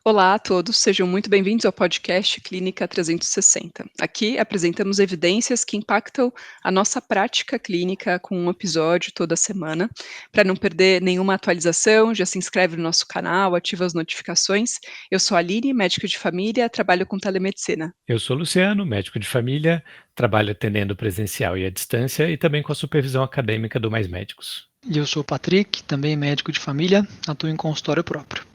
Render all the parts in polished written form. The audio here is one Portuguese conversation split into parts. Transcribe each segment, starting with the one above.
Olá a todos, sejam muito bem-vindos ao podcast Clínica 360. Aqui apresentamos evidências que impactam a nossa prática clínica com um episódio toda semana. Para não perder nenhuma atualização, já se inscreve no nosso canal, ativa as notificações. Eu sou a Aline, médica de família, trabalho com telemedicina. Eu sou Luciano, médico de família, trabalho atendendo presencial e à distância e também com a supervisão acadêmica do Mais Médicos. E eu sou o Patrick, também médico de família, atuo em consultório próprio.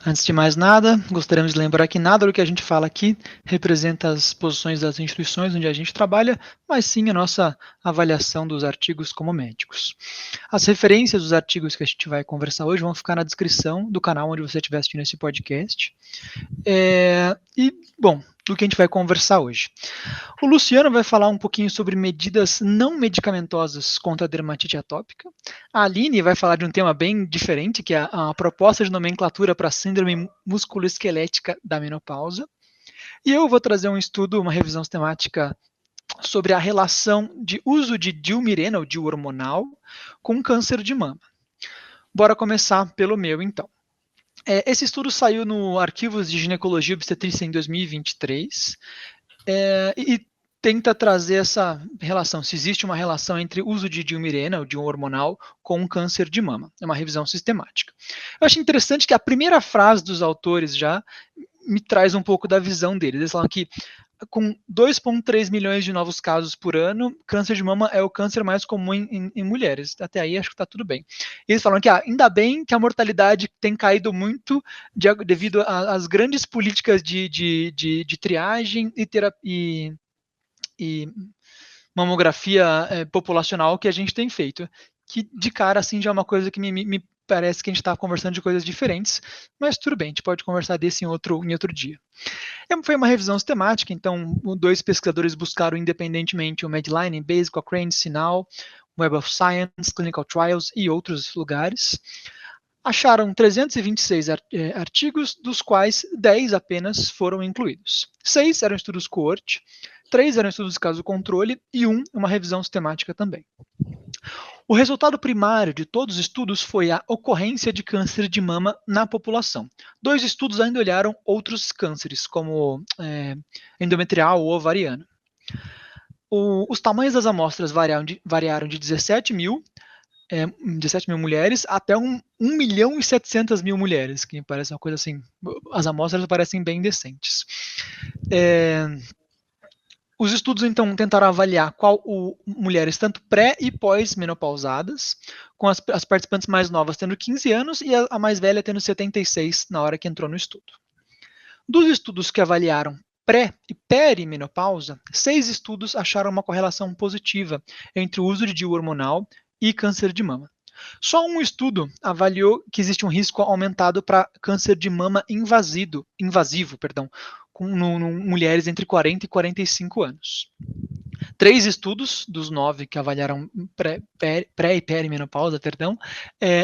Antes de mais nada, gostaríamos de lembrar que nada do que a gente fala aqui representa as posições das instituições onde a gente trabalha, mas sim a nossa avaliação dos artigos como médicos. As referências dos artigos que a gente vai conversar hoje vão ficar na descrição do canal onde você estiver assistindo esse podcast. Do que a gente vai conversar hoje. O Luciano vai falar um pouquinho sobre medidas não medicamentosas contra a dermatite atópica. A Aline vai falar de um tema bem diferente, que é a proposta de nomenclatura para a síndrome musculoesquelética da menopausa. E eu vou trazer um estudo, uma revisão sistemática sobre a relação de uso de dilmirena, ou DIL hormonal, com câncer de mama. Bora começar pelo meu, então. Esse estudo saiu no Arquivos de Ginecologia e Obstetrícia em 2023 e tenta trazer essa relação, se existe uma relação entre o uso de dilmirena, ou DIL hormonal, com câncer de mama. É uma revisão sistemática. Eu acho interessante que a primeira frase dos autores já me traz um pouco da visão deles. Eles falam que com 2,3 milhões de novos casos por ano, câncer de mama é o câncer mais comum em mulheres. Até aí acho que está tudo bem. E eles falam que ainda bem que a mortalidade tem caído muito devido às grandes políticas de triagem e mamografia populacional que a gente tem feito. Que de cara assim já é uma coisa que me parece que a gente está conversando de coisas diferentes, mas tudo bem, a gente pode conversar desse em outro dia. Foi uma revisão sistemática, então dois pesquisadores buscaram independentemente o Medline, Basic, Cochrane, Sinal, Web of Science, Clinical Trials e outros lugares. Acharam 326 artigos, dos quais 10 apenas foram incluídos. 6 eram estudos coorte, 3 eram estudos de caso controle e 1 uma revisão sistemática também. O resultado primário de todos os estudos foi a ocorrência de câncer de mama na população. 2 estudos ainda olharam outros cânceres, como endometrial ou ovariano. Os tamanhos das amostras variaram de 17 mil mulheres até 1 milhão e 700 mil mulheres, que me parece uma coisa assim, as amostras parecem bem decentes. Os estudos, então, tentaram avaliar mulheres tanto pré e pós-menopausadas, com as participantes mais novas tendo 15 anos e a mais velha tendo 76 na hora que entrou no estudo. Dos estudos que avaliaram pré e perimenopausa, 6 estudos acharam uma correlação positiva entre o uso de DIL hormonal e câncer de mama. Só um estudo avaliou que existe um risco aumentado para câncer de mama invasivo, com mulheres entre 40 e 45 anos. 3 estudos dos 9 que avaliaram pré e perimenopausa,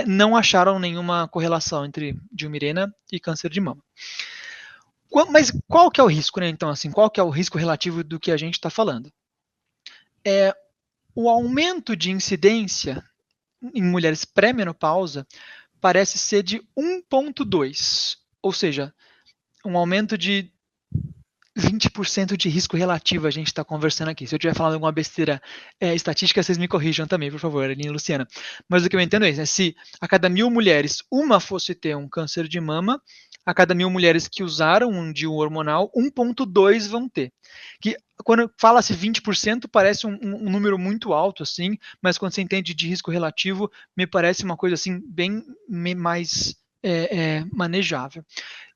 não acharam nenhuma correlação entre dilmirena e câncer de mama. Mas qual que é o risco, né? Então, assim, qual que é o risco relativo do que a gente está falando? O aumento de incidência em mulheres pré-menopausa parece ser de 1,2, ou seja, um aumento de 20% de risco relativo a gente está conversando aqui. Se eu estiver falando alguma besteira estatística, vocês me corrijam também, por favor, Aline e Luciana. Mas o que eu entendo é isso, né? Se a cada 1.000 mulheres, uma fosse ter um câncer de mama, a cada 1.000 mulheres que usaram um DIL hormonal, 1,2 vão ter. Que quando fala-se 20%, parece um número muito alto, assim, mas quando você entende de risco relativo, me parece uma coisa assim, bem mais manejável.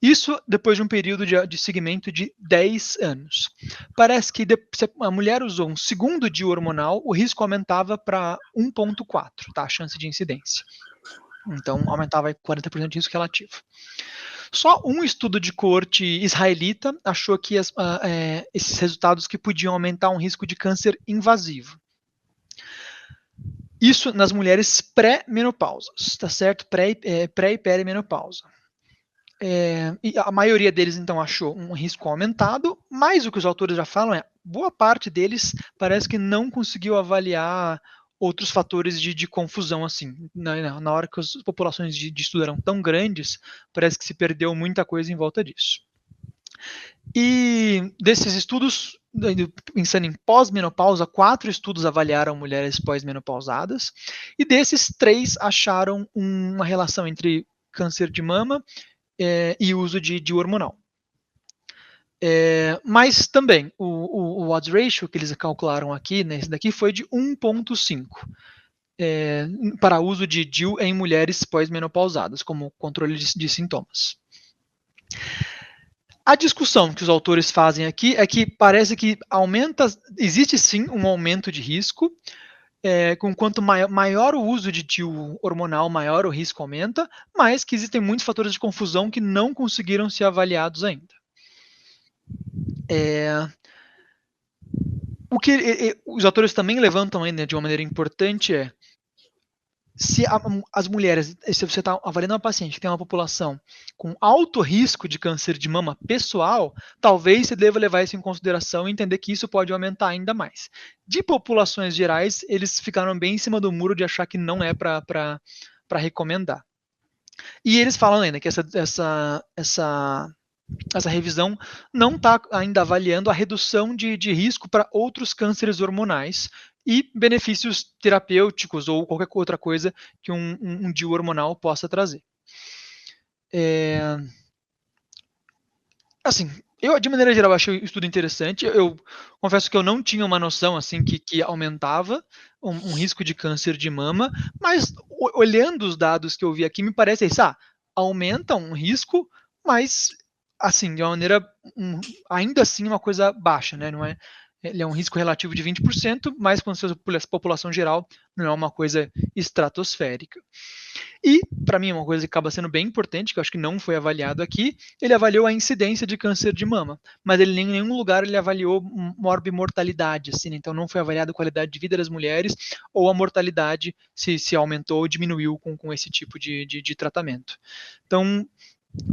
Isso depois de um período de segmento de 10 anos. Parece que se a mulher usou um segundo DIL hormonal, o risco aumentava para 1,4, tá? A chance de incidência. Então, aumentava 40% de risco relativo. Só um estudo de coorte israelita achou que esses resultados que podiam aumentar um risco de câncer invasivo. Isso nas mulheres pré-menopausas, tá certo? Pré e perimenopausa. E a maioria deles, então, achou um risco aumentado, mas o que os autores já falam boa parte deles parece que não conseguiu avaliar outros fatores de confusão, assim. Na hora que as populações de estudo eram tão grandes, parece que se perdeu muita coisa em volta disso. E desses estudos, pensando em pós-menopausa, 4 estudos avaliaram mulheres pós-menopausadas, e desses 3 acharam uma relação entre câncer de mama e uso de hormonal. Mas também, o odds ratio que eles calcularam aqui, nesse daqui, foi de 1,5 para uso de DIU em mulheres pós-menopausadas, como controle de sintomas. A discussão que os autores fazem aqui é que parece que existe sim um aumento de risco, com quanto maior o uso de DIU hormonal, maior o risco aumenta, mas que existem muitos fatores de confusão que não conseguiram ser avaliados ainda. O que os autores também levantam ainda de uma maneira importante se as mulheres, se você está avaliando uma paciente que tem uma população com alto risco de câncer de mama pessoal, talvez você deva levar isso em consideração e entender que isso pode aumentar ainda mais. De populações gerais, eles ficaram bem em cima do muro de achar que não é para recomendar. E eles falam ainda que essa revisão não está ainda avaliando a redução de risco para outros cânceres hormonais e benefícios terapêuticos ou qualquer outra coisa que um DIU hormonal possa trazer. Assim, eu, de maneira geral, achei o estudo interessante. Eu confesso que eu não tinha uma noção assim que aumentava um risco de câncer de mama, mas olhando os dados que eu vi aqui, me parece isso, aumenta um risco, mas assim, de uma maneira ainda assim uma coisa baixa, né? Não é, ele é um risco relativo de 20%, mas com a população geral não é uma coisa estratosférica. E, para mim, uma coisa que acaba sendo bem importante, que eu acho que não foi avaliado aqui, ele avaliou a incidência de câncer de mama, mas ele em nenhum lugar ele avaliou morbimortalidade, assim, então não foi avaliado a qualidade de vida das mulheres ou a mortalidade se aumentou ou diminuiu com esse tipo de tratamento. Então,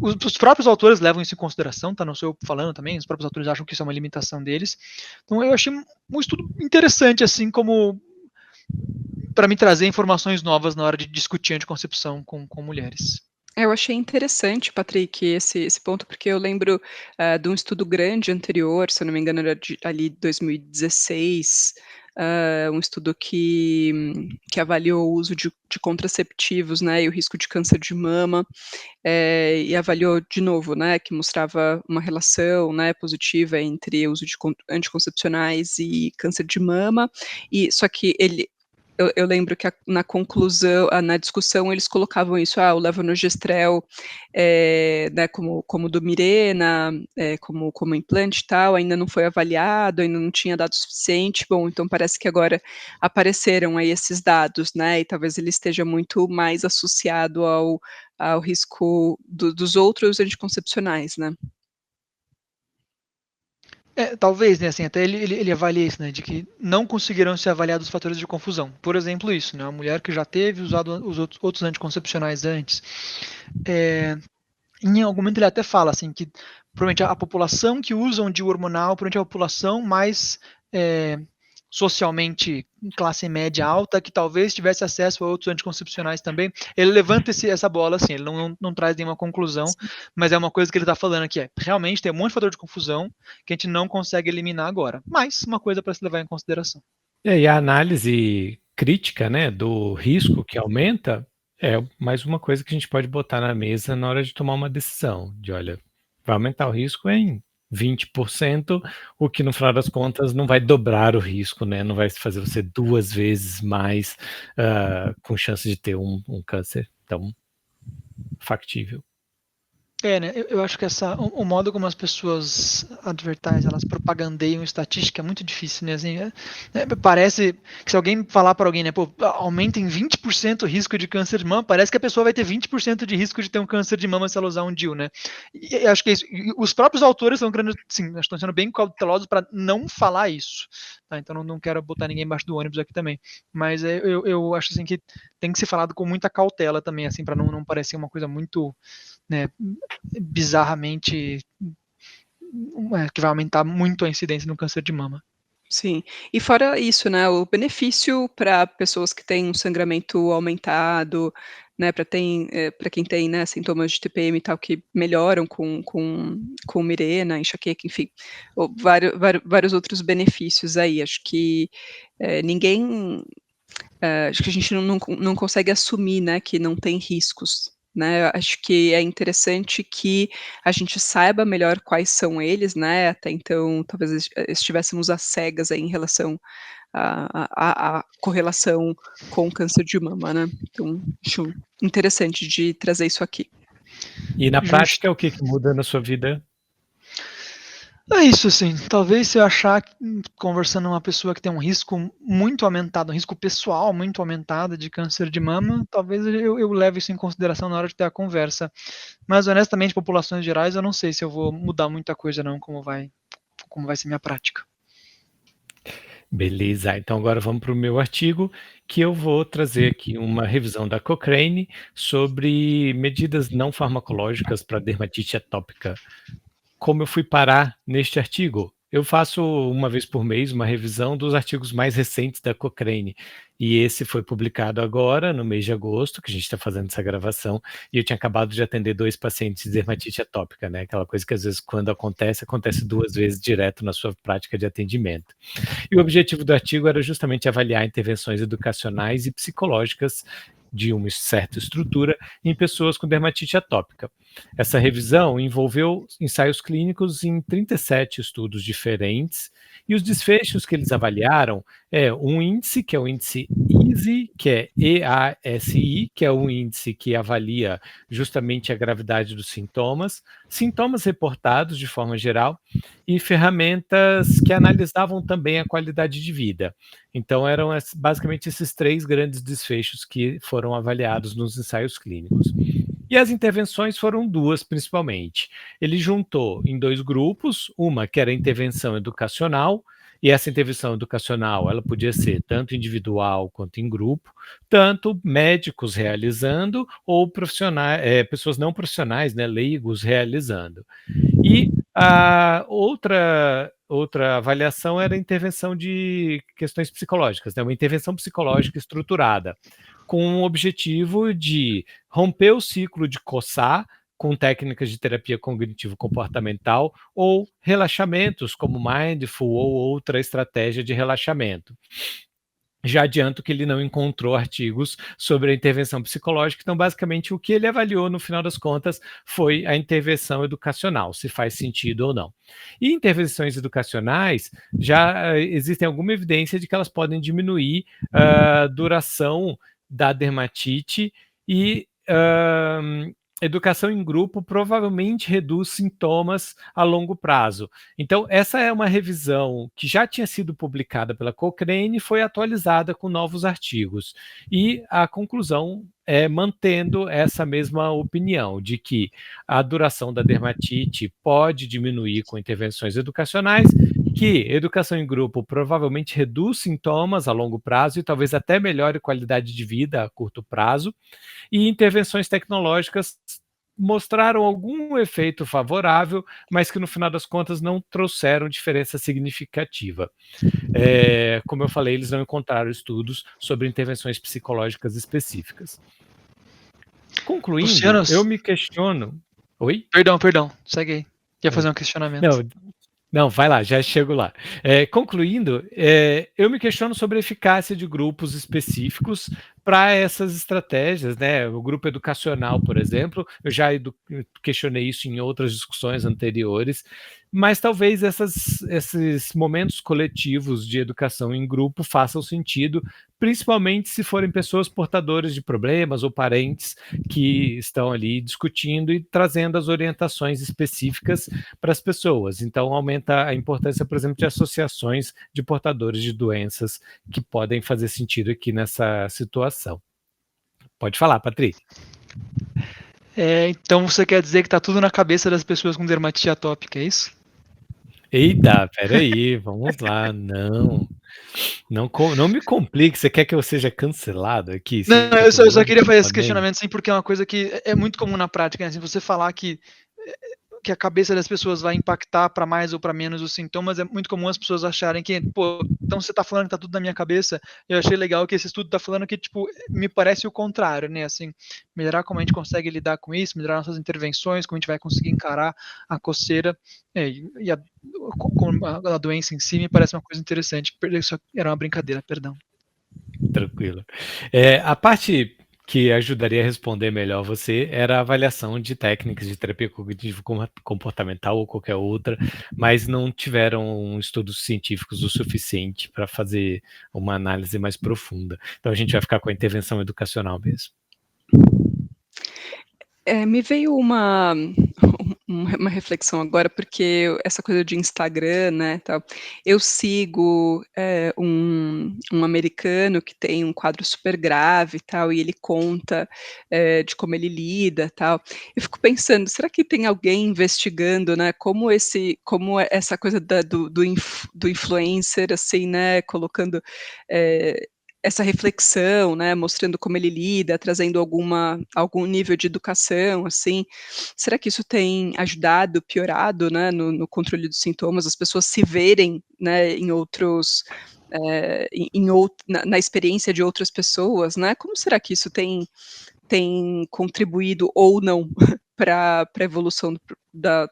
os próprios autores levam isso em consideração, tá? Não sou eu falando também, os próprios autores acham que isso é uma limitação deles. Então eu achei um estudo interessante, assim, como para me trazer informações novas na hora de discutir anticoncepção com mulheres. Eu achei interessante, Patrick, esse ponto, porque eu lembro de um estudo grande anterior, se eu não me engano, era ali 2016, um estudo que avaliou o uso de contraceptivos, né, e o risco de câncer de mama, e avaliou de novo, né, que mostrava uma relação, né, positiva entre o uso de anticoncepcionais e câncer de mama, e só que eu lembro que na conclusão, na discussão, eles colocavam isso, o levonorgestrel, né, como do Mirena, como implante e tal, ainda não foi avaliado, ainda não tinha dado suficiente. Bom, então parece que agora apareceram aí esses dados, né, e talvez ele esteja muito mais associado ao risco dos outros anticoncepcionais, né. Talvez, né, assim, até ele avalia isso, né, de que não conseguirão ser avaliados os fatores de confusão. Por exemplo, isso, né, uma mulher que já teve usado os outros anticoncepcionais antes. Em algum momento ele até fala, assim, que provavelmente a população que usa um DIU hormonal, provavelmente é a população mais socialmente classe média alta, que talvez tivesse acesso a outros anticoncepcionais também. Ele levanta essa bola, assim, ele não traz nenhuma conclusão, mas é uma coisa que ele está falando aqui, realmente tem um monte de fator de confusão que a gente não consegue eliminar agora, mas uma coisa para se levar em consideração. E a análise crítica, né, do risco que aumenta é mais uma coisa que a gente pode botar na mesa na hora de tomar uma decisão, de olha, vai aumentar o risco em 20%, o que no final das contas não vai dobrar o risco, né, não vai fazer você 2 vezes mais com chance de ter um câncer, então factível. Né? Eu acho que o modo como as pessoas elas propagandeiam estatística é muito difícil, né? Assim, parece que se alguém falar para alguém, né, pô, aumenta em 20% o risco de câncer de mama, parece que a pessoa vai ter 20% de risco de ter um câncer de mama se ela usar um DIU, né? E acho que é isso. E os próprios autores estão querendo, sim, estão sendo bem cautelosos para não falar isso. Tá? Então não quero botar ninguém embaixo do ônibus aqui também. Mas eu acho assim que tem que ser falado com muita cautela também, assim, para não parecer uma coisa muito, né, bizarramente que vai aumentar muito a incidência no câncer de mama. Sim. E fora isso, né, o benefício para pessoas que têm um sangramento aumentado, né, para quem tem, né, sintomas de TPM e tal, que melhoram com Mirena, enxaqueca, enfim, o vários outros benefícios aí. Acho que, ninguém acho que a gente não consegue assumir, né, que não tem riscos, né. Acho que é interessante que a gente saiba melhor quais são eles, né, até então talvez estivéssemos às cegas aí em relação à correlação com o câncer de mama, né. Então, acho interessante de trazer isso aqui. E na Justo. prática, o que muda na sua vida? É isso, assim. Talvez se eu achar, conversando com uma pessoa que tem um risco muito aumentado, um risco pessoal muito aumentado de câncer de mama, talvez eu leve isso em consideração na hora de ter a conversa. Mas, honestamente, populações gerais, eu não sei se eu vou mudar muita coisa, não, como vai ser minha prática. Beleza, então agora vamos para o meu artigo, que eu vou trazer aqui uma revisão da Cochrane sobre medidas não farmacológicas para dermatite atópica. Como eu fui parar neste artigo? Eu faço uma vez por mês uma revisão dos artigos mais recentes da Cochrane, e esse foi publicado agora, no mês de agosto, que a gente está fazendo essa gravação, e eu tinha acabado de atender 2 pacientes de dermatite atópica, né? Aquela coisa que às vezes quando acontece 2 vezes direto na sua prática de atendimento. E o objetivo do artigo era justamente avaliar intervenções educacionais e psicológicas de uma certa estrutura em pessoas com dermatite atópica. Essa revisão envolveu ensaios clínicos em 37 estudos diferentes, e os desfechos que eles avaliaram é um índice, que é o índice EASI, que é EASI, que é um índice que avalia justamente a gravidade dos sintomas reportados de forma geral, e ferramentas que analisavam também a qualidade de vida. Então, eram basicamente esses 3 grandes desfechos que foram avaliados nos ensaios clínicos. E as intervenções foram 2, principalmente. Ele juntou em 2 grupos, uma que era a intervenção educacional, e essa intervenção educacional ela podia ser tanto individual quanto em grupo, tanto médicos realizando ou pessoas não profissionais, né, leigos realizando. E a outra avaliação era a intervenção de questões psicológicas, né, uma intervenção psicológica estruturada, com o objetivo de romper o ciclo de coçar com técnicas de terapia cognitivo-comportamental ou relaxamentos, como mindful ou outra estratégia de relaxamento. Já adianto que ele não encontrou artigos sobre a intervenção psicológica, então basicamente o que ele avaliou no final das contas foi a intervenção educacional, se faz sentido ou não. E intervenções educacionais, já existem alguma evidência de que elas podem diminuir a duração da dermatite e educação em grupo provavelmente reduz sintomas a longo prazo. Então, essa é uma revisão que já tinha sido publicada pela Cochrane e foi atualizada com novos artigos. E a conclusão é mantendo essa mesma opinião, de que a duração da dermatite pode diminuir com intervenções educacionais, que educação em grupo provavelmente reduz sintomas a longo prazo e talvez até melhore qualidade de vida a curto prazo, e intervenções tecnológicas mostraram algum efeito favorável, mas que no final das contas não trouxeram diferença significativa. Como eu falei, eles não encontraram estudos sobre intervenções psicológicas específicas. Concluindo, Luciano, eu me questiono... Oi? Perdão, segue aí. Ia fazer um questionamento. Não, vai lá, já chego lá. Concluindo, eu me questiono sobre a eficácia de grupos específicos para essas estratégias, né? O grupo educacional, por exemplo, eu já questionei isso em outras discussões anteriores, mas talvez esses momentos coletivos de educação em grupo façam sentido, principalmente se forem pessoas portadoras de problemas ou parentes que estão ali discutindo e trazendo as orientações específicas para as pessoas. Então, aumenta a importância, por exemplo, de associações de portadores de doenças que podem fazer sentido aqui nessa situação. Pode falar, Patrícia. Então você quer dizer que está tudo na cabeça das pessoas com dermatite atópica, é isso? Eita, peraí, vamos lá, não me complique, você quer que eu seja cancelado aqui? Não, eu só queria fazer esse questionamento, sim, porque é uma coisa que é muito comum na prática, né? Assim, você falar que que a cabeça das pessoas vai impactar para mais ou para menos os sintomas. É muito comum as pessoas acharem que, pô, então você está falando que está tudo na minha cabeça. Eu achei legal que esse estudo está falando que, tipo, me parece o contrário, né? Assim, melhorar como a gente consegue lidar com isso, melhorar nossas intervenções, como a gente vai conseguir encarar a coceira e a doença em si me parece uma coisa interessante. Isso era uma brincadeira, perdão. Tranquilo. A parte que ajudaria a responder melhor você era a avaliação de técnicas de terapia cognitivo-comportamental ou qualquer outra, mas não tiveram estudos científicos o suficiente para fazer uma análise mais profunda. Então a gente vai ficar com a intervenção educacional mesmo. Me veio uma reflexão agora, porque essa coisa de Instagram, né, tal, eu sigo, um americano que tem um quadro super grave e tal, e ele conta, de como ele lida, tal. Eu fico pensando, será que tem alguém investigando, né, como essa coisa do influencer, assim, né, colocando, essa reflexão, né, mostrando como ele lida, trazendo algum nível de educação, assim. Será que isso tem ajudado, piorado, né, no controle dos sintomas, as pessoas se verem, né, em outros, na experiência de outras pessoas, né? Como será que isso tem contribuído ou não para a evolução para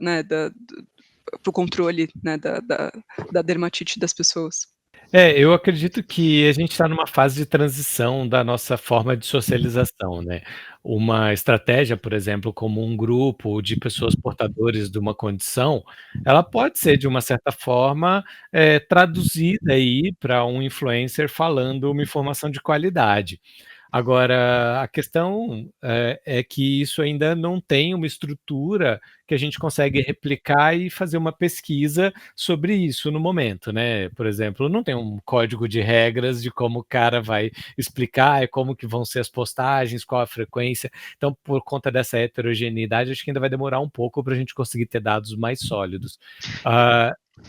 o controle, né, da dermatite das pessoas? Eu acredito que a gente está numa fase de transição da nossa forma de socialização, né. Uma estratégia, por exemplo, como um grupo de pessoas portadores de uma condição, ela pode ser, de uma certa forma, traduzida aí para um influencer falando uma informação de qualidade. Agora, a questão é que isso ainda não tem uma estrutura que a gente consegue replicar e fazer uma pesquisa sobre isso no momento, né. Por exemplo, não tem um código de regras de como o cara vai explicar e como que vão ser as postagens, qual a frequência. Então, por conta dessa heterogeneidade, acho que ainda vai demorar um pouco para a gente conseguir ter dados mais sólidos.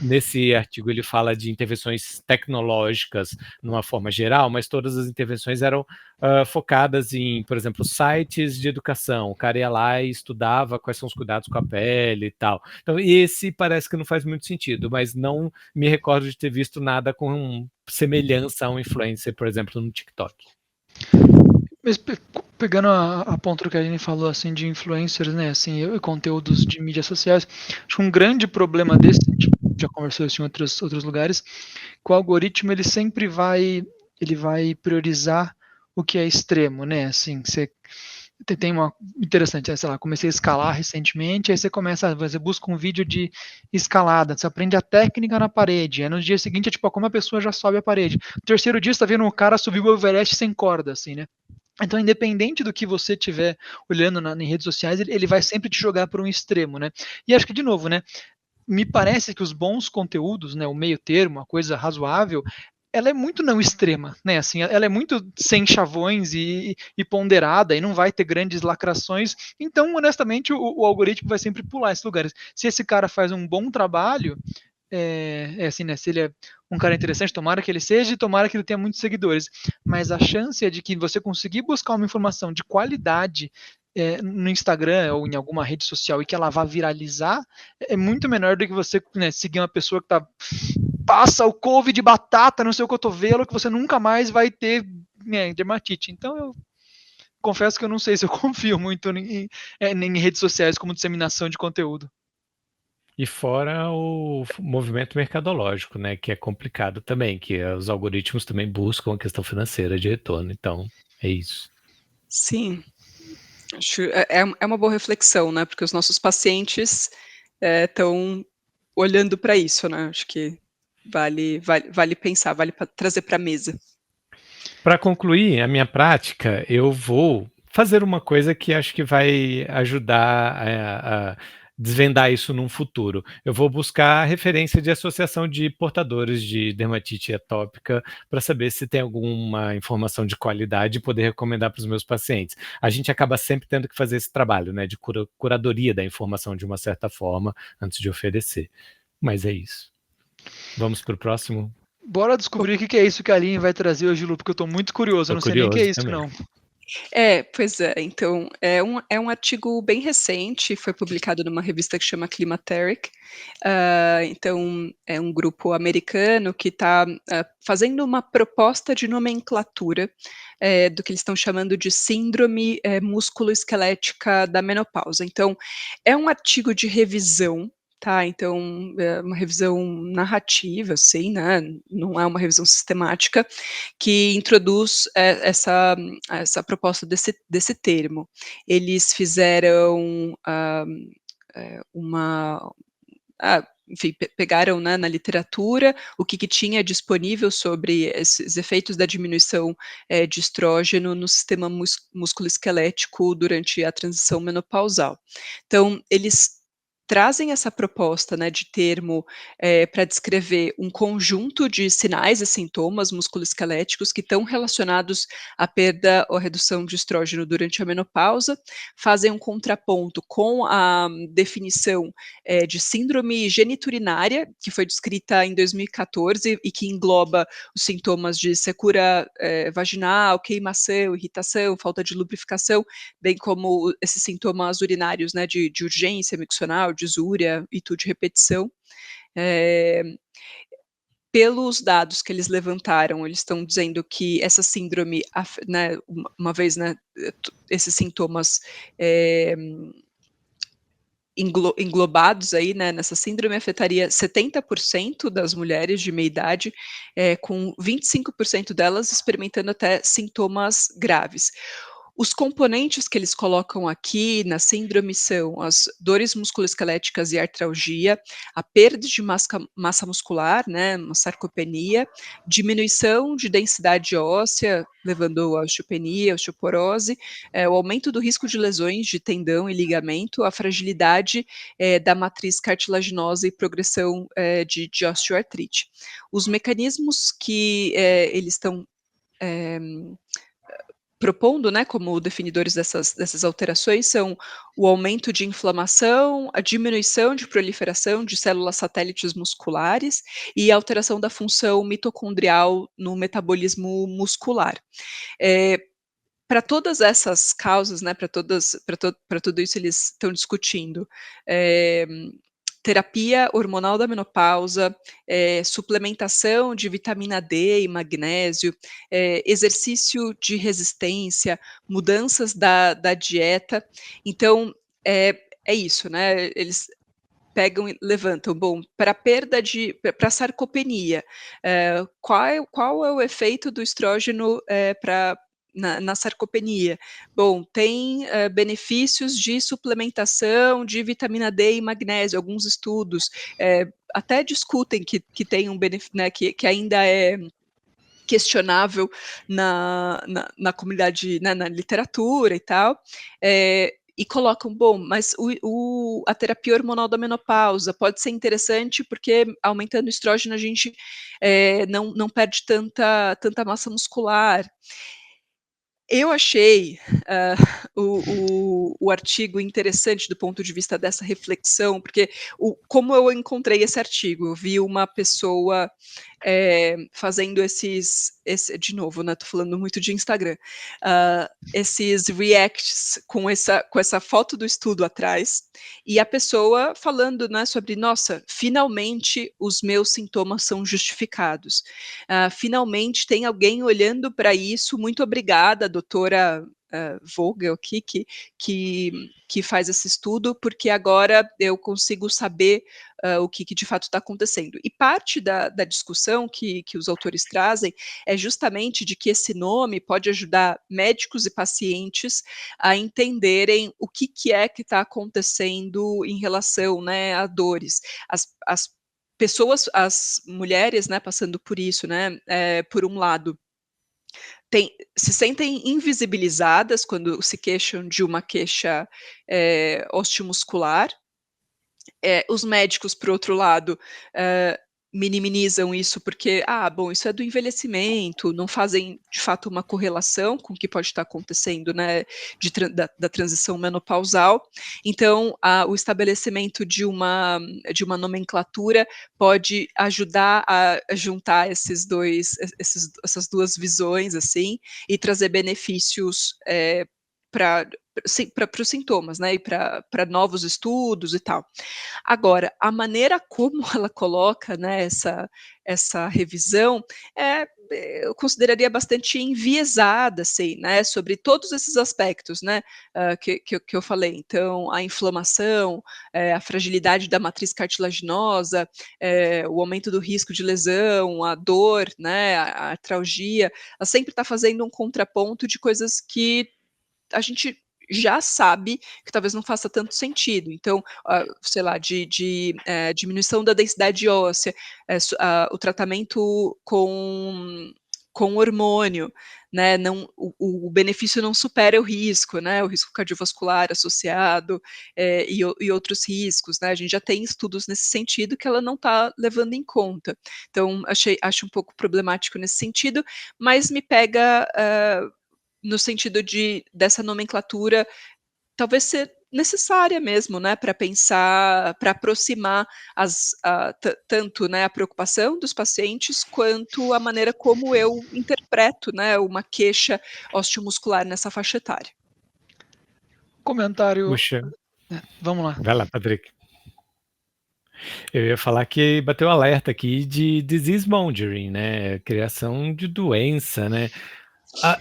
Nesse artigo ele fala de intervenções tecnológicas numa forma geral, mas todas as intervenções eram focadas em, por exemplo, sites de educação. O cara ia lá e estudava quais são os cuidados com a pele e tal. Então, esse parece que não faz muito sentido, mas não me recordo de ter visto nada com semelhança a um influencer, por exemplo, no TikTok. Mas pegando a ponto do que a Aline falou, assim, de influencers, né, assim, e conteúdos de mídias sociais, acho que um grande problema desse, a gente já conversou isso em outros lugares, que o algoritmo, ele sempre vai priorizar o que é extremo, né, assim, você tem uma interessante, sei lá, comecei a escalar recentemente, aí você busca um vídeo de escalada, você aprende a técnica na parede, aí no dia seguinte é tipo, como a pessoa já sobe a parede. No terceiro dia você tá vendo um cara subir o Everest sem corda, assim, né? Então, independente do que você estiver olhando em redes sociais, ele vai sempre te jogar para um extremo, né? E acho que, de novo, né? Me parece que os bons conteúdos, né, o meio termo, a coisa razoável, ela é muito não extrema, né? Assim, ela é muito sem chavões e ponderada e não vai ter grandes lacrações. Então, honestamente, o algoritmo vai sempre pular esses lugares. Se esse cara faz um bom trabalho, assim, né? Se ele é um cara interessante, tomara que ele seja e tomara que ele tenha muitos seguidores. Mas a chance é de que você conseguir buscar uma informação de qualidade no Instagram ou em alguma rede social e que ela vá viralizar é muito menor do que você, né, seguir uma pessoa que passa o couve de batata no seu cotovelo que você nunca mais vai ter, né, dermatite. Então eu confesso que eu não sei se eu confio muito em redes sociais como disseminação de conteúdo. E fora o movimento mercadológico, né, que é complicado também, que os algoritmos também buscam a questão financeira de retorno, então é isso. Sim, acho é uma boa reflexão, né, porque os nossos pacientes estão olhando para isso, né, acho que vale pensar, vale trazer para a mesa. Para concluir a minha prática, eu vou fazer uma coisa que acho que vai ajudar a desvendar isso num futuro. Eu vou buscar referência de associação de portadores de dermatite atópica para saber se tem alguma informação de qualidade e poder recomendar para os meus pacientes. A gente acaba sempre tendo que fazer esse trabalho, né, de curadoria da informação de uma certa forma antes de oferecer. Mas é isso. Vamos para o próximo? Bora descobrir o que é isso que a Aline vai trazer hoje, Lu, porque eu tô muito curioso. Eu não sei nem o que é isso, também. não. Pois é. Então, é um artigo bem recente, foi publicado numa revista que chama Climateric. Então, é um grupo americano que está fazendo uma proposta de nomenclatura do que eles estão chamando de síndrome musculoesquelética da menopausa. Então, é um artigo de revisão, tá? Então, é uma revisão narrativa, assim, né? Não é uma revisão sistemática, que introduz essa proposta desse termo. Eles fizeram uma. Enfim, pegaram, né, na literatura o que tinha disponível sobre esses efeitos da diminuição de estrógeno no sistema musculoesquelético durante a transição menopausal. Então, eles trazem essa proposta, né, de termo para descrever um conjunto de sinais e sintomas musculoesqueléticos que estão relacionados à perda ou redução de estrógeno durante a menopausa, fazem um contraponto com a definição de síndrome geniturinária, que foi descrita em 2014 e que engloba os sintomas de secura vaginal, queimação, irritação, falta de lubrificação, bem como esses sintomas urinários, né, de urgência miccional, disúria e tudo de repetição. Pelos dados que eles levantaram, eles estão dizendo que essa síndrome, né, uma vez, né, esses sintomas englobados aí, né, nessa síndrome, afetaria 70% das mulheres de meia idade, com 25% delas experimentando até sintomas graves. Os componentes que eles colocam aqui na síndrome são as dores musculoesqueléticas e artralgia, a perda de massa muscular, né, uma sarcopenia, diminuição de densidade óssea, levando a osteopenia, osteoporose, o aumento do risco de lesões de tendão e ligamento, a fragilidade da matriz cartilaginosa e progressão de osteoartrite. Os mecanismos que eles estão propondo, né, como definidores dessas alterações são o aumento de inflamação, a diminuição de proliferação de células satélites musculares e a alteração da função mitocondrial no metabolismo muscular. Para todas essas causas, né, para tudo isso eles estão discutindo terapia hormonal da menopausa, suplementação de vitamina D e magnésio, exercício de resistência, mudanças da dieta. Então, é isso, né, eles pegam e levantam, bom, para perda de para sarcopenia, qual é o efeito do estrógeno, pra na sarcopenia? Bom, tem, benefícios de suplementação de vitamina D e magnésio, alguns estudos, até discutem que tem um né, que ainda é questionável na comunidade, né, na literatura e tal, e colocam, bom, mas a terapia hormonal da menopausa pode ser interessante porque aumentando o estrógeno a gente não perde tanta massa muscular. Eu achei o artigo interessante do ponto de vista dessa reflexão, porque como eu encontrei esse artigo, eu vi uma pessoa fazendo de novo, né, tô falando muito de Instagram, esses reacts com essa foto do estudo atrás, e a pessoa falando, né, sobre, nossa, finalmente os meus sintomas são justificados. Finalmente tem alguém olhando para isso, muito obrigada, doutora Vogel aqui, que faz esse estudo, porque agora eu consigo saber o que de fato está acontecendo. E parte da discussão que os autores trazem é justamente de que esse nome pode ajudar médicos e pacientes a entenderem o que é que está acontecendo em relação, né, a dores. As pessoas, as mulheres, né, passando por isso, né, por um lado, se sentem invisibilizadas quando se queixam de uma queixa osteomuscular. Os médicos, por outro lado, minimizam isso porque, bom, isso é do envelhecimento, não fazem de fato uma correlação com o que pode estar acontecendo, né, da transição menopausal. Então, o estabelecimento de uma nomenclatura pode ajudar a juntar essas duas visões, assim, e trazer benefícios, para os sintomas, né, e para novos estudos e tal. Agora, a maneira como ela coloca, né, essa revisão eu consideraria bastante enviesada, assim, né, sobre todos esses aspectos, né, que eu falei. Então, a inflamação, a fragilidade da matriz cartilaginosa, o aumento do risco de lesão, a dor, né, a artralgia, ela sempre está fazendo um contraponto de coisas que a gente já sabe que talvez não faça tanto sentido. Então, sei lá, diminuição da densidade óssea, o tratamento com hormônio, né, não, o benefício não supera o risco, né, o risco cardiovascular associado, e outros riscos, né, a gente já tem estudos nesse sentido que ela não está levando em conta. Então acho um pouco problemático nesse sentido, mas me pega, no sentido dessa nomenclatura talvez ser necessária mesmo, né, para pensar, para aproximar tanto, né, a preocupação dos pacientes, quanto a maneira como eu interpreto, né, uma queixa osteomuscular nessa faixa etária. Comentário. Puxa, Vamos lá. vai lá, Patrick. Eu ia falar que bateu alerta aqui de disease mongering, né? Criação de doença, né?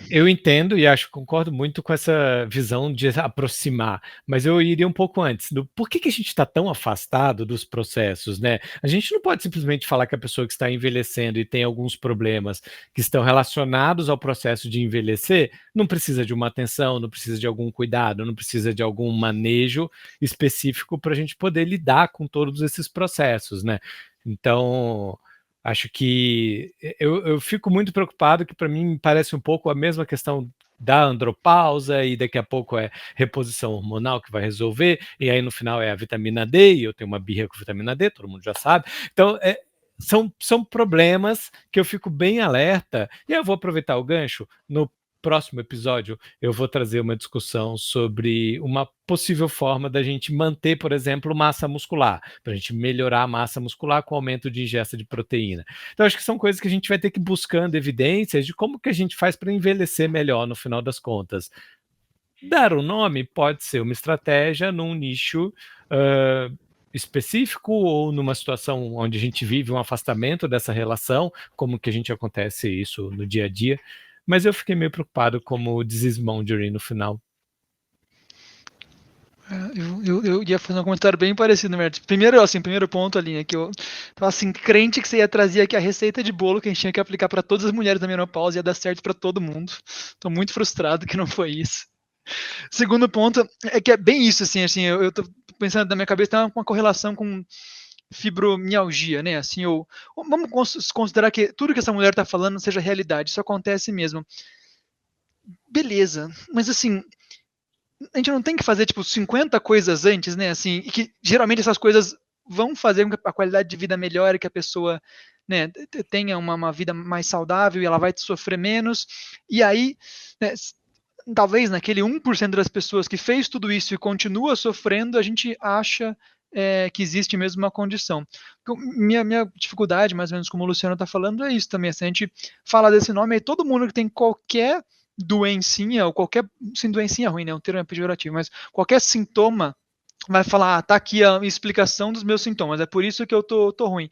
Eu entendo e concordo muito com essa visão de aproximar, mas eu iria um pouco antes do por que a gente está tão afastado dos processos, né? A gente não pode simplesmente falar que a pessoa que está envelhecendo e tem alguns problemas que estão relacionados ao processo de envelhecer não precisa de uma atenção, não precisa de algum cuidado, não precisa de algum manejo específico para a gente poder lidar com todos esses processos, né? Então, acho que eu fico muito preocupado, que para mim me parece um pouco a mesma questão da andropausa, e daqui a pouco é reposição hormonal que vai resolver, e aí no final é a vitamina D, e eu tenho uma birra com vitamina D, todo mundo já sabe. Então, são problemas que eu fico bem alerta, e eu vou aproveitar o gancho. No próximo episódio eu vou trazer uma discussão sobre uma possível forma da gente manter, por exemplo, massa muscular, para a gente melhorar a massa muscular com aumento de ingesta de proteína. Então, acho que são coisas que a gente vai ter que ir buscando evidências de como que a gente faz para envelhecer melhor no final das contas. Dar o nome pode ser uma estratégia num nicho específico, ou numa situação onde a gente vive um afastamento dessa relação, como que a gente acontece isso no dia a dia. Mas eu fiquei meio preocupado como disease mongering no final. Eu ia fazer um comentário bem parecido, Mert. Primeiro ponto ali, né, que eu tava assim, crente que você ia trazer aqui a receita de bolo que a gente tinha que aplicar para todas as mulheres da menopausa e ia dar certo para todo mundo. Tô muito frustrado que não foi isso. Segundo ponto é que é bem isso, assim, eu tô pensando na minha cabeça, tem uma correlação com fibromialgia, né? Assim, vamos considerar que tudo que essa mulher tá falando seja realidade, isso acontece mesmo. Beleza, mas assim, a gente não tem que fazer, tipo, 50 coisas antes, né? Assim, e que geralmente essas coisas vão fazer com que a qualidade de vida melhore, que a pessoa, né, tenha uma vida mais saudável e ela vai sofrer menos. E aí, né, talvez naquele 1% das pessoas que fez tudo isso e continua sofrendo, a gente acha que existe mesmo uma condição. Então, minha dificuldade, mais ou menos como o Luciano está falando, é isso também. Se a gente fala desse nome, aí todo mundo que tem qualquer doencinha, ou qualquer, sem doencinha ruim, né, um termo é pejorativo, mas qualquer sintoma, vai falar, tá aqui a explicação dos meus sintomas, é por isso que eu tô ruim.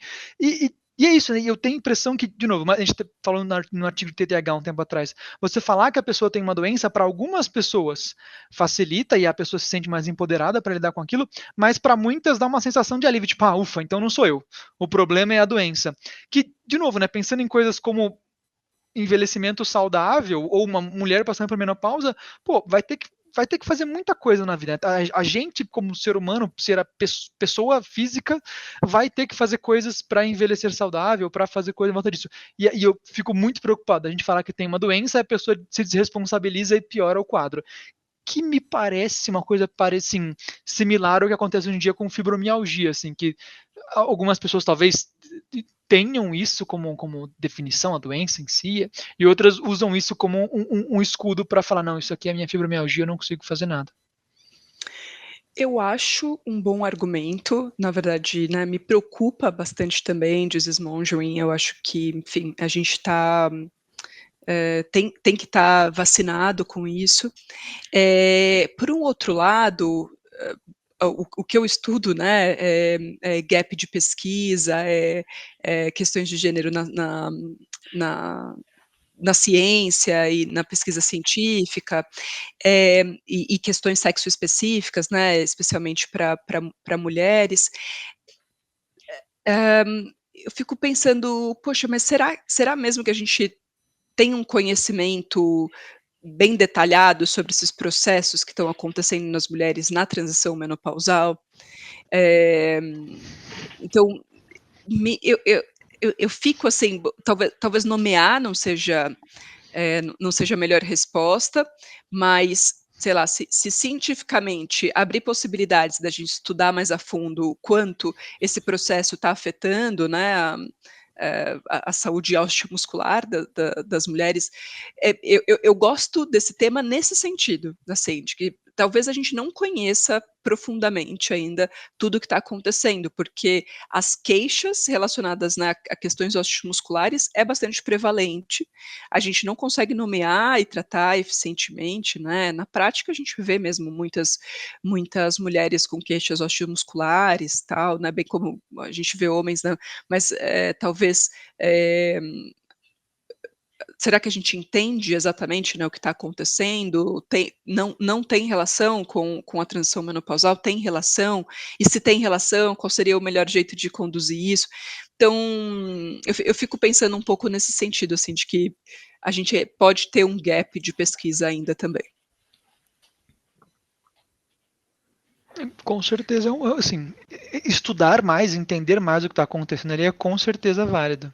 E é isso, né? Eu tenho a impressão que, de novo, a gente falou no artigo de TDAH um tempo atrás, você falar que a pessoa tem uma doença, para algumas pessoas facilita e a pessoa se sente mais empoderada para lidar com aquilo, mas para muitas dá uma sensação de alívio, tipo, ufa, então não sou eu. O problema é a doença. Que, de novo, né, pensando em coisas como envelhecimento saudável ou uma mulher passando por menopausa, pô, vai ter que fazer muita coisa na vida. A gente, como ser humano, ser a pessoa física, vai ter que fazer coisas para envelhecer saudável, para fazer coisa em volta disso. E eu fico muito preocupado. A gente falar que tem uma doença, a pessoa se desresponsabiliza e piora o quadro. que me parece uma coisa assim, similar ao que acontece hoje em dia com fibromialgia, assim, que algumas pessoas talvez tenham isso como definição, a doença em si, e outras usam isso como um escudo para falar, não, isso aqui é a minha fibromialgia, eu não consigo fazer nada. Eu acho um bom argumento, na verdade, né, me preocupa bastante também disease mongering, eu acho que, enfim, a gente tem que estar vacinado com isso. Por um outro lado, o que eu estudo, né, é gap de pesquisa, questões de gênero na ciência e na pesquisa científica, e questões sexo-específicas, né, especialmente para mulheres. Eu fico pensando, poxa, mas será mesmo que a gente tem um conhecimento bem detalhado sobre esses processos que estão acontecendo nas mulheres na transição menopausal? Eh, então, eu fico assim, talvez nomear não seja a melhor resposta, mas, sei lá, se cientificamente abrir possibilidades da gente estudar mais a fundo o quanto esse processo está afetando, né, a saúde osteomuscular das mulheres, eu gosto desse tema nesse sentido, assim, de que talvez a gente não conheça profundamente ainda tudo o que está acontecendo, porque as queixas relacionadas, né, a questões osteomusculares é bastante prevalente, a gente não consegue nomear e tratar eficientemente, né, na prática a gente vê mesmo muitas mulheres com queixas osteomusculares, tal, né, bem como a gente vê homens, né, mas, talvez, será que a gente entende exatamente, né, o que está acontecendo? Não tem relação com a transição menopausal? Tem relação? E se tem relação, qual seria o melhor jeito de conduzir isso? Então, eu fico pensando um pouco nesse sentido, assim, de que a gente pode ter um gap de pesquisa ainda também. Com certeza, assim, estudar mais, entender mais o que está acontecendo ali é com certeza válido.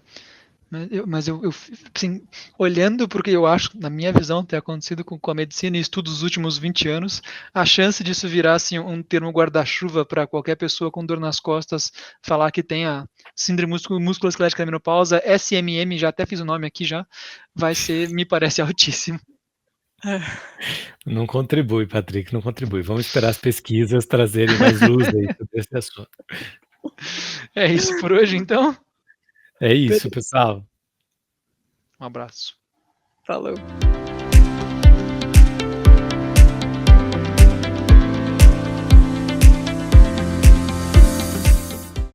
Mas eu assim, olhando porque eu acho, na minha visão, ter acontecido com a medicina e estudos dos últimos 20 anos, a chance disso virar assim, um termo guarda-chuva para qualquer pessoa com dor nas costas falar que tem a síndrome musculoesquelética da menopausa, SMM, já até fiz o nome aqui já, me parece altíssimo. Não contribui, Patrick, não contribui. Vamos esperar as pesquisas trazerem mais luz aí sobre esse assunto. É isso por hoje, então? É isso, Beleza. pessoal. Um abraço. Falou.